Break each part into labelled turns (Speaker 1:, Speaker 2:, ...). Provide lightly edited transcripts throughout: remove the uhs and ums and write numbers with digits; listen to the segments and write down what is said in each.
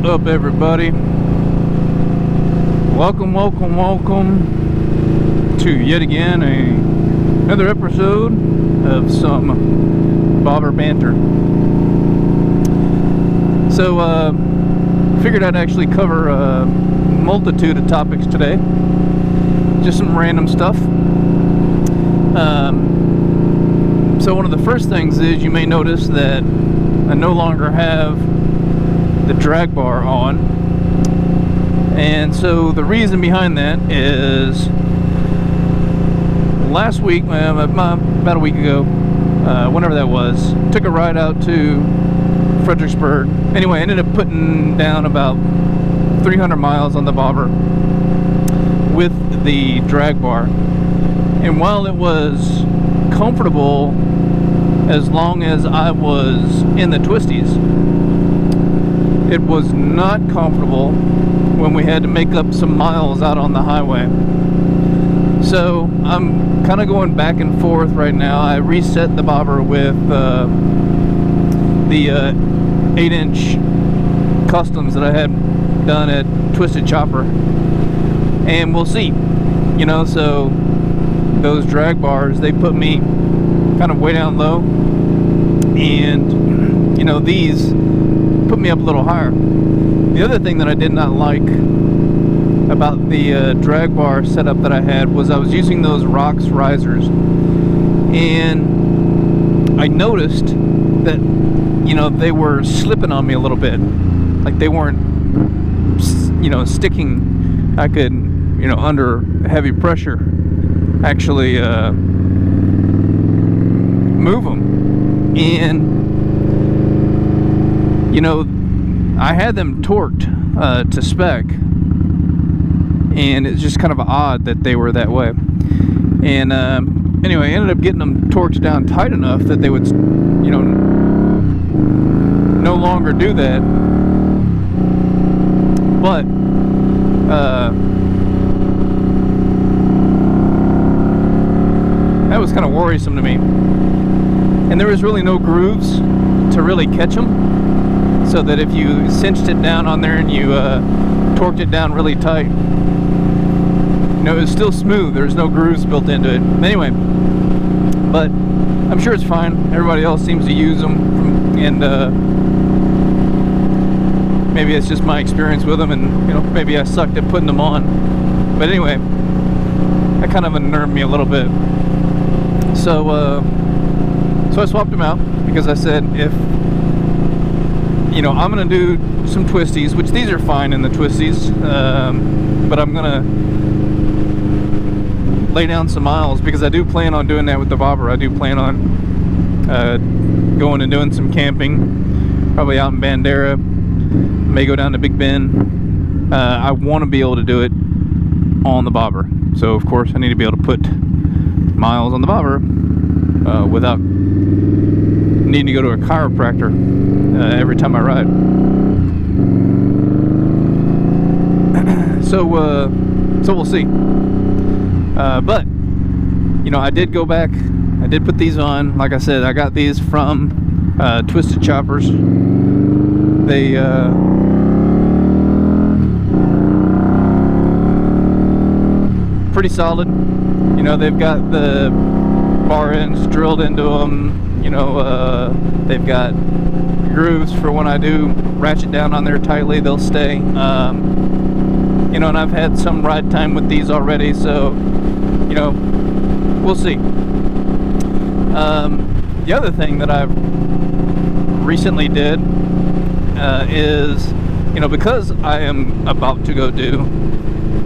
Speaker 1: up, everybody? Welcome to yet again another episode of some bobber banter. So figured I'd actually cover a multitude of topics today, just some random stuff. So one of the first things is you may notice that I no longer have the drag bar on, and so the reason behind that is last week, about a week ago, whenever that was, took a ride out to Fredericksburg. Anyway, I ended up putting down about 300 miles on the bobber with the drag bar, and while it was comfortable as long as I was in the Twisties, it was not comfortable when we had to make up some miles out on the highway. So I'm kind of going back and forth right now. I reset the bobber with the 8-inch customs that I had done at Twisted Chopper, and we'll see. You know, so those drag bars, they put me kind of way down low, and you know, these put me up a little higher. The other thing that I did not like about the drag bar setup that I had was I was using those REAX risers, and I noticed that, you know, they were slipping on me a little bit, like they weren't, you know, sticking. I could, you know, under heavy pressure actually move them, and you know, I had them torqued to spec, and it's just kind of odd that they were that way. And anyway, I ended up getting them torqued down tight enough that they would, you know, no longer do that. But that was kind of worrisome to me, and there was really no grooves to really catch them, so that if you cinched it down on there and you torqued it down really tight, you know, it was still smooth. There's no grooves built into it. Anyway, but I'm sure it's fine. Everybody else seems to use them, and maybe it's just my experience with them, and you know, maybe I sucked at putting them on. But anyway, that kind of unnerved me a little bit. So I swapped them out, because I said, if, you know, I'm gonna do some Twisties, which these are fine in the Twisties, but I'm gonna lay down some miles, because I do plan on doing that with the bobber. I do plan on going and doing some camping, probably out in Bandera, may go down to Big Bend. I want to be able to do it on the bobber, so of course I need to be able to put miles on the bobber without needing to go to a chiropractor every time I ride. So we'll see. But you know, I did go back. I did put these on. Like I said, I got these from Twisted Choppers. They pretty solid. You know, they've got the bar ends drilled into them. You know, they've got grooves for when I do ratchet down on there tightly, they'll stay. You know, and I've had some ride time with these already, so, you know, we'll see. The other thing that I've recently did is, you know, because I am about to go do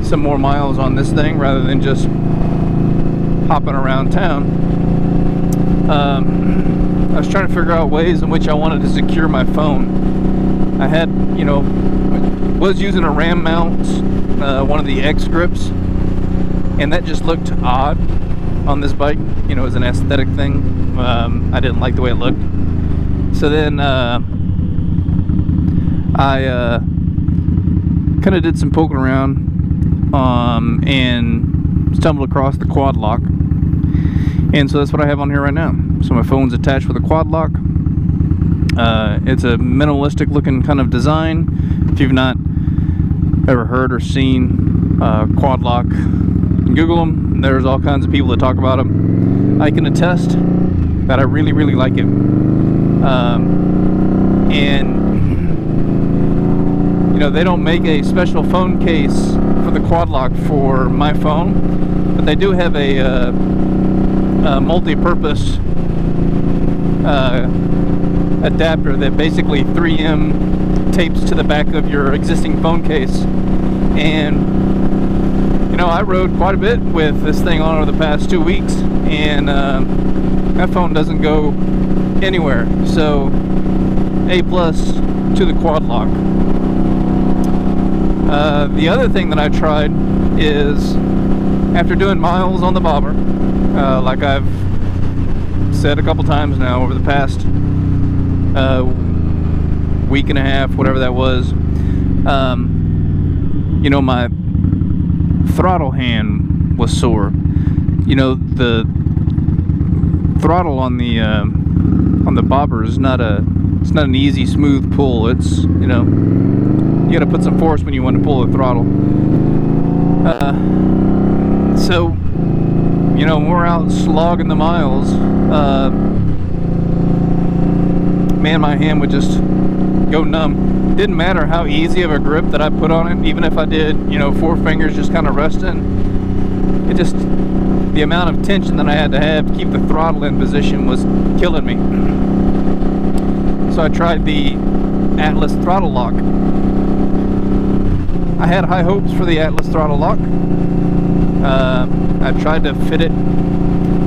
Speaker 1: some more miles on this thing rather than just hopping around town, I was trying to figure out ways in which I wanted to secure my phone. I had, you know, was using a RAM mount, one of the X grips, and that just looked odd on this bike. You know, as an aesthetic thing. I didn't like the way it looked. So then I kind of did some poking around and stumbled across the quad lock, and so that's what I have on here right now. So my phone's attached with a quad lock, It's a minimalistic looking kind of design. If you've not ever heard or seen quad lock, Google them. There's all kinds of people that talk about them. I can attest that I really, really like it. And you know, they don't make a special phone case for the quad lock for my phone, but they do have a multi-purpose adapter that basically 3M tapes to the back of your existing phone case. And you know, I rode quite a bit with this thing on over the past 2 weeks, and that phone doesn't go anywhere. So A+ to the quad lock. The other thing that I tried is, after doing miles on the bobber, like I've said a couple times now over the past week and a half, whatever that was, you know, my throttle hand was sore. You know, the throttle on the bobber is not an easy, smooth pull. It's, you know, you gotta put some force when you want to pull the throttle. So, you know, when we're out slogging the miles, man, my hand would just go numb. Didn't matter how easy of a grip that I put on it, even if I did, you know, 4 fingers just kind of resting. It just, the amount of tension that I had to have to keep the throttle in position was killing me. So I tried the Atlas Throttle Lock. I had high hopes for the Atlas Throttle Lock. I tried to fit it.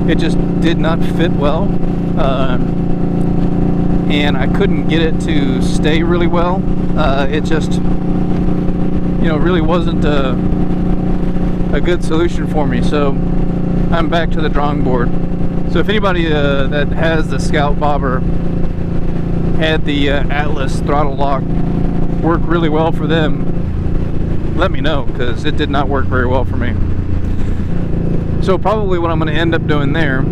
Speaker 1: It just did not fit well. And I couldn't get it to stay really well. It just, you know, really wasn't a good solution for me. So I'm back to the drawing board. So if anybody that has the Scout bobber had the Atlas Throttle Lock work really well for them, let me know, because it did not work very well for me. So probably what I'm going to end up doing there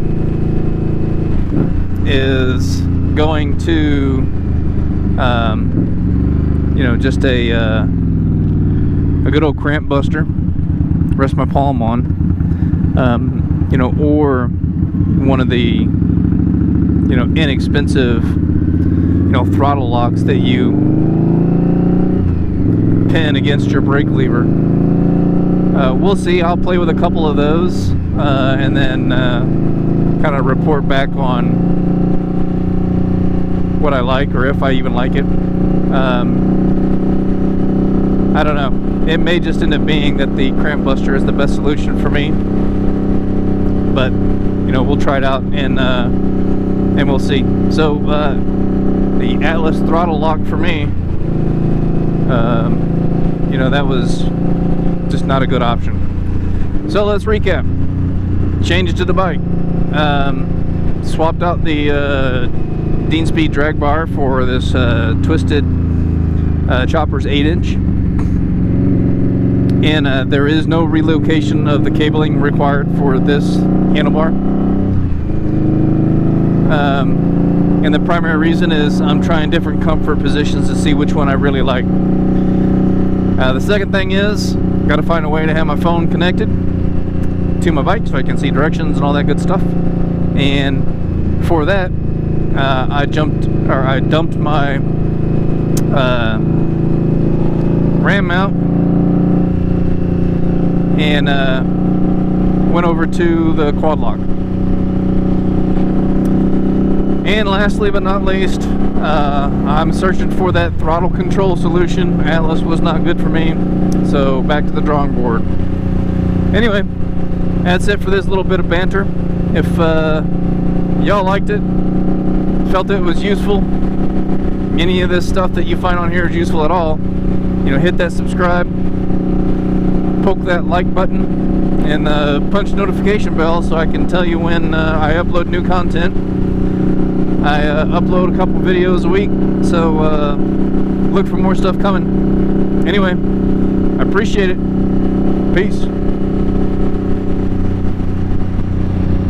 Speaker 1: is going to, you know, just a good old cramp buster, rest my palm on, you know, or one of the, you know, inexpensive, you know, throttle locks that you pin against your brake lever. We'll see. I'll play with a couple of those, and then kind of report back on what I like, or if I even like it. I don't know. It may just end up being that the cramp buster is the best solution for me, but you know, we'll try it out and we'll see. So the Atlas Throttle Lock for me, you know, that was just not a good option. So let's recap. Changed to the bike. Swapped out the Dean Speed drag bar for this Twisted Chopper's 8-inch. And there is no relocation of the cabling required for this handlebar. And the primary reason is I'm trying different comfort positions to see which one I really like. The second thing is, got to find a way to have my phone connected to my bike so I can see directions and all that good stuff. And for that, I dumped my RAM mount and went over to the quad lock. And lastly but not least, I'm searching for that throttle control solution. Atlas was not good for me, so back to the drawing board. Anyway, that's it for this little bit of banter. If y'all liked it, felt it was useful, any of this stuff that you find on here is useful at all, you know, hit that subscribe, poke that like button, and punch the notification bell so I can tell you when I upload new content. I upload a couple videos a week, so look for more stuff coming. Anyway, I appreciate it. Peace.